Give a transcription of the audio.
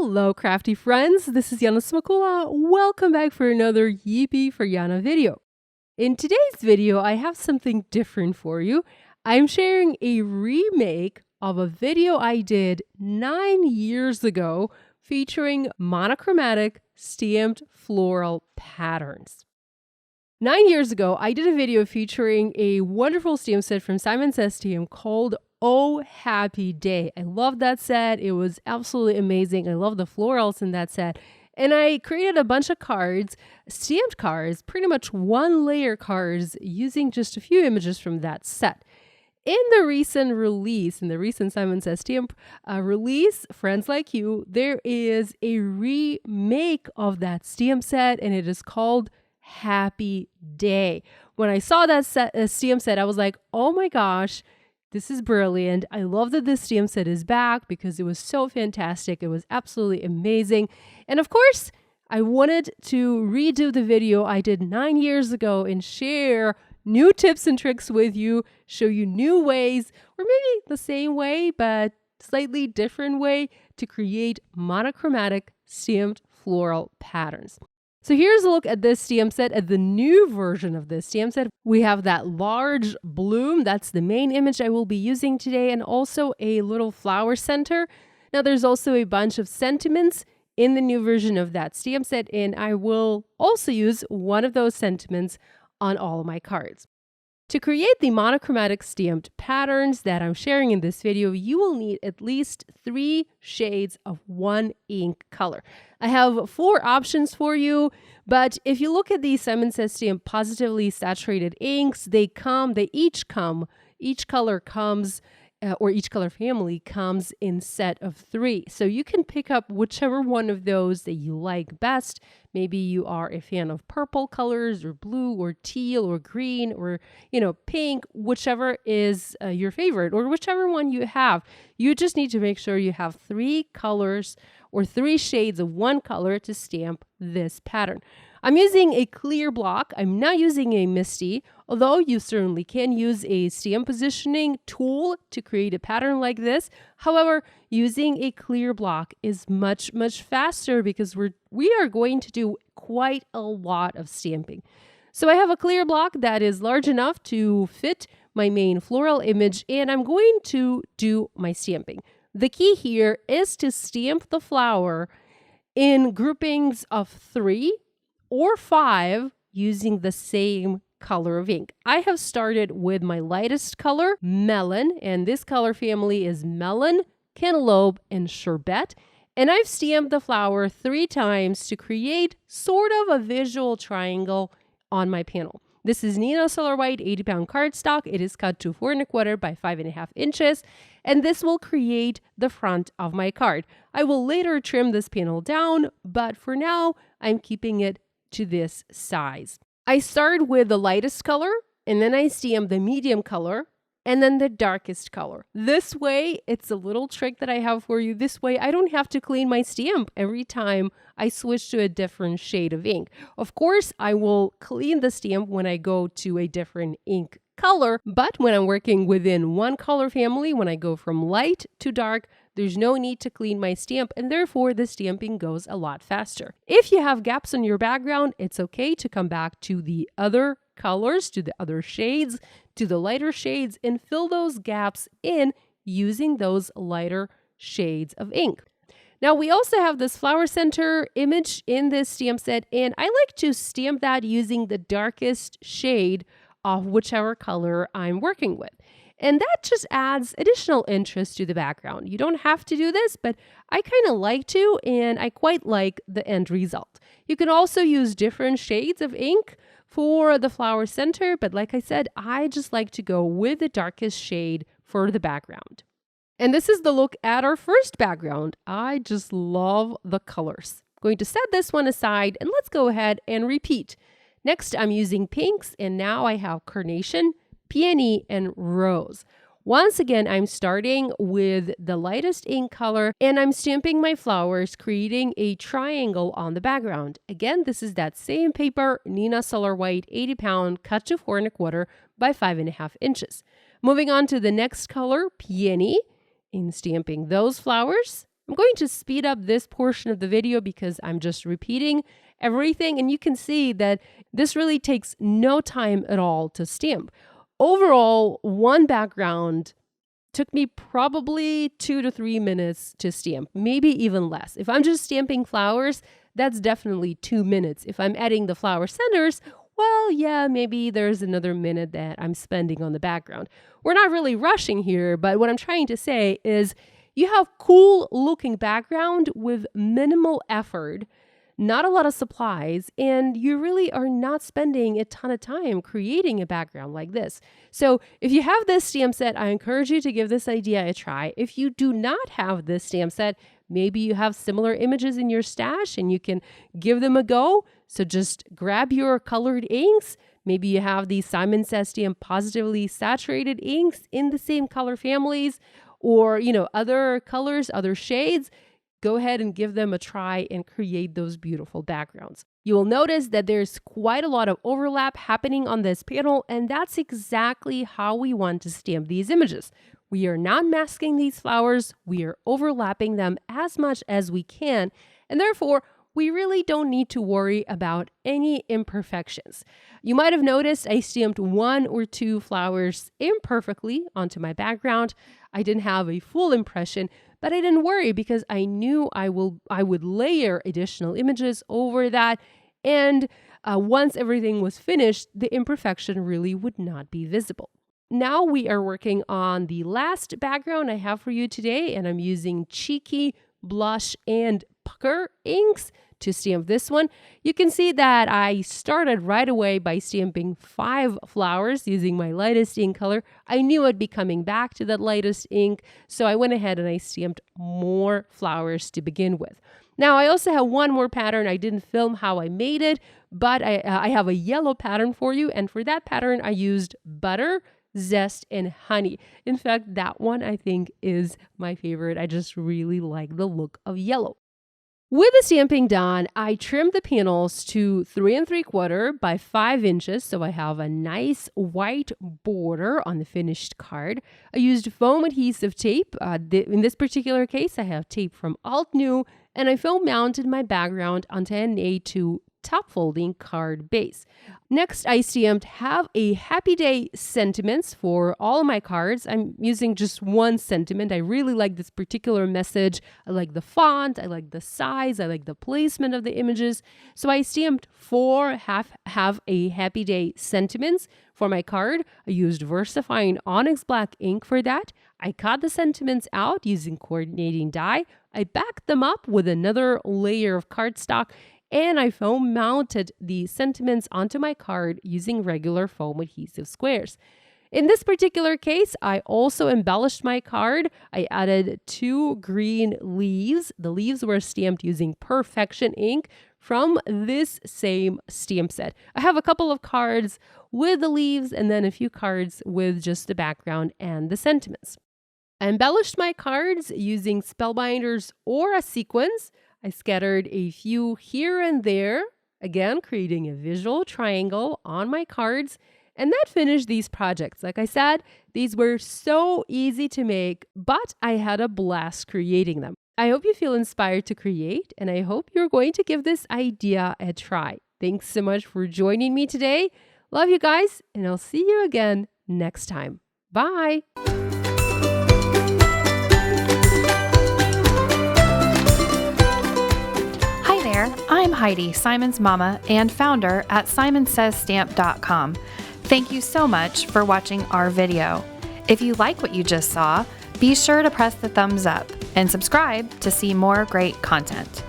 Hello crafty friends, this is Yana Smakula. Welcome back for another Yippee for Yana video. In today's video, I have something different for you. I'm sharing a remake of a video I did 9 years ago featuring monochromatic stamped floral patterns. 9 years ago, I did a video featuring a wonderful stamp set from Simon Says TM called Oh Happy Day. I love that set. It was absolutely amazing. I love the florals in that set. And I created a bunch of cards, stamped cards, pretty much one layer cards using just a few images from that set. In the recent release, in the recent Simon Says TM release, Friends Like You, there is a remake of that stamp set and it is called Happy Day. When I saw that stamp set, I was like, oh my gosh, this is brilliant. I love that this stamp set is back because it was so fantastic. It was absolutely amazing. And of course, I wanted to redo the video I did 9 years ago and share new tips and tricks with you, show you new ways, or maybe the same way, but slightly different way to create monochromatic stamped floral patterns. So here's a look at this stamp set, at the new version of this stamp set. We have that large bloom. That's the main image I will be using today, and also a little flower center. Now there's also a bunch of sentiments in the new version of that stamp set, and I will also use one of those sentiments on all of my cards. To create the monochromatic stamped patterns that I'm sharing in this video, you will need at least 3 shades of one ink color. I have 4 options for you, but if you look at the Simon Says TM Pawsitively saturated inks, each color comes, or each color family comes in set of 3. So you can pick up whichever one of those that you like best. Maybe you are a fan of purple colors or blue or teal or green or, pink, whichever is your favorite or whichever one you have. You just need to make sure you have 3 colors or 3 shades of one color to stamp this pattern. I'm using a clear block. I'm not using a MISTI, although you certainly can use a stamp positioning tool to create a pattern like this. However, using a clear block is much, much faster because we are going to do quite a lot of stamping. So I have a clear block that is large enough to fit my main floral image, and I'm going to do my stamping. The key here is to stamp the flower in groupings of 3 or 5 using the same color of ink. I have started with my lightest color, Melon, and this color family is Melon, Cantaloupe, and Sherbet. And I've stamped the flower 3 times to create sort of a visual triangle on my panel. This is Neenah Solar White 80-pound cardstock. It is cut to 4 1/4 by 5.5 inches, and this will create the front of my card. I will later trim this panel down, but for now, I'm keeping it to this size. I start with the lightest color, and then I stamp the medium color, and then the darkest color. This way, it's a little trick that I have for you. This way, I don't have to clean my stamp every time I switch to a different shade of ink. Of course, I will clean the stamp when I go to a different ink color, but when I'm working within one color family, when I go from light to dark, there's no need to clean my stamp, and therefore the stamping goes a lot faster. If you have gaps on your background, it's okay to come back to the other colors, to the other shades, to the lighter shades, and fill those gaps in using those lighter shades of ink. Now we also have this flower center image in this stamp set, and I like to stamp that using the darkest shade of whichever color I'm working with. And that just adds additional interest to the background. You don't have to do this, but I kind of like to, and I quite like the end result. You can also use different shades of ink for the flower center, but like I said, I just like to go with the darkest shade for the background. And this is the look at our first background. I just love the colors. I'm going to set this one aside, and let's go ahead and repeat. Next, I'm using pinks, and now I have carnation, peony, and rose. Once again, I'm starting with the lightest ink color, and I'm stamping my flowers, creating a triangle on the background. Again, this is that same paper, Neenah Solar White 80-pound, cut to 4 1/4 by 5.5 inches. Moving on to the next color, peony, in stamping those flowers. I'm going to speed up this portion of the video because I'm just repeating everything, and you can see that this really takes no time at all to stamp. Overall, one background took me probably 2 to 3 minutes to stamp, maybe even less. If I'm just stamping flowers, that's definitely 2 minutes. If I'm adding the flower centers, well, yeah, maybe there's another minute that I'm spending on the background. We're not really rushing here, but what I'm trying to say is you have cool looking background with minimal effort, not a lot of supplies, and you really are not spending a ton of time creating a background like this. So if you have this stamp set, I encourage you to give this idea a try. If you do not have this stamp set, maybe you have similar images in your stash and you can give them a go. So just grab your colored inks. Maybe you have the Simon Says Stamp Pawsitively saturated inks in the same color families, or other colors, other shades. Go ahead and give them a try and create those beautiful backgrounds. You will notice that there's quite a lot of overlap happening on this panel, and that's exactly how we want to stamp these images. We are not masking these flowers, we are overlapping them as much as we can, and therefore, we really don't need to worry about any imperfections. You might have noticed I stamped 1 or 2 flowers imperfectly onto my background. I didn't have a full impression, but I didn't worry because I knew I would layer additional images over that, and once everything was finished, the imperfection really would not be visible. Now we are working on the last background I have for you today, and I'm using Cheeky, Blush, and Pucker inks to stamp this one. You can see that I started right away by stamping 5 flowers using my lightest ink color. I knew I'd be coming back to that lightest ink, so I went ahead and I stamped more flowers to begin with. Now, I also have one more pattern. I didn't film how I made it, but I have a yellow pattern for you, and for that pattern, I used butter, zest, and honey. In fact, that one I think is my favorite. I just really like the look of yellow. With the stamping done, I trimmed the panels to 3 3/4 by 5 inches, so I have a nice white border on the finished card. I used foam adhesive tape. In this particular case, I have tape from Alt New, and I foam mounted my background onto an A2 top folding card base. Next, I stamped Have a Happy Day sentiments for all of my cards. I'm using just one sentiment. I really like this particular message. I like the font, I like the size, I like the placement of the images. So I stamped 4 Have a Happy Day sentiments for my card. I used VersaFine Onyx Black ink for that. I cut the sentiments out using coordinating die. I backed them up with another layer of cardstock, and I foam mounted the sentiments onto my card using regular foam adhesive squares. In this particular case, I also embellished my card. I added 2 green leaves. The leaves were stamped using Perfection ink from this same stamp set. I have a couple of cards with the leaves and then a few cards with just the background and the sentiments. I embellished my cards using spellbinders or a sequence. I scattered a few here and there, again, creating a visual triangle on my cards, and that finished these projects. Like I said, these were so easy to make, but I had a blast creating them. I hope you feel inspired to create, and I hope you're going to give this idea a try. Thanks so much for joining me today. Love you guys, and I'll see you again next time. Bye! I'm Heidi, Simon's mama and founder at simonsaysstamp.com. Thank you so much for watching our video. If you like what you just saw, be sure to press the thumbs up and subscribe to see more great content.